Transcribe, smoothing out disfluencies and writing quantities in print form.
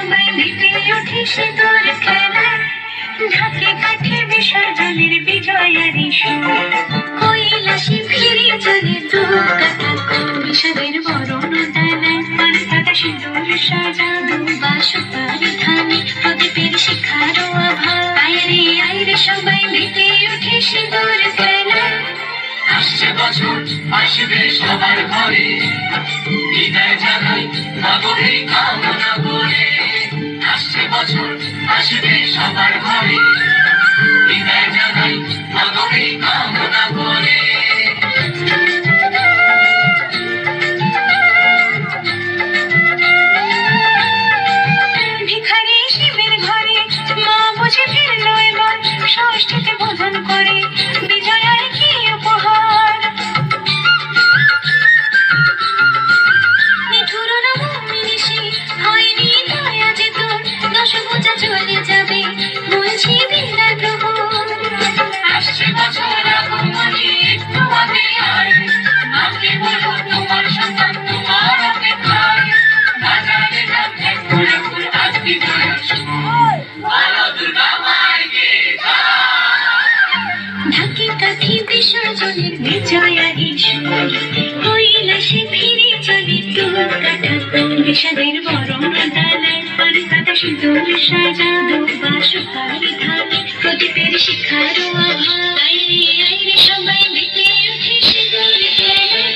সবাই মেতে ওঠে সিঁদুর খেলায়, ঢাকে কাঠে বিসর্জনের বিজয়ারি সুর, কৈলাসে ফিরে চলে দুর্গাটা বিষাদের বরণ ডালায়, পান পাতা সিঁদুর সাজানো বাসুপারি ধানে প্রদীপের শিখারো আভা, আইরে সবাই মেতে ওঠে সিঁদুর খেলায়। আসছে বছর আসবে সবার ঘরে, বিদায় জানাই মাগরে কামনা করে। আসছে বছর আসবে সবার ঘরে, বিদায় জানাই মাগরে কামনা করে। ভিখারি শিবের ঘরে মা বুঝে ফিরল এবার, ষষ্ঠীতে বোধন করে বিজয়ার কি উপহার। নিঠুর নবমী সে হয়নি দয়া যে তোর, দশভুজা চলে যাবে বলছি বিদায় প্রহর। আসছে বছর আগমনী একটু আগে আয়, আগে বলো তোমার সন্তান তোমার অপেক্ষায়। বাজারে যান এক করে ফুল আজ বিজয়ের সুর, বলো দুর্গা মায়ের ঢাকে কাঠি বিসর্জনের বিজয়ারি সুর, কৈলাসে ফিরে চলে দুর্গাটা বিষাদের বরণ ডালায়, পান পাতা সিঁদুর সাজানো বাসুপারি ধানে প্রদীপের শিখারো আভা, আইরে সবাই মেতে ওঠে সিঁদুর খেলায়।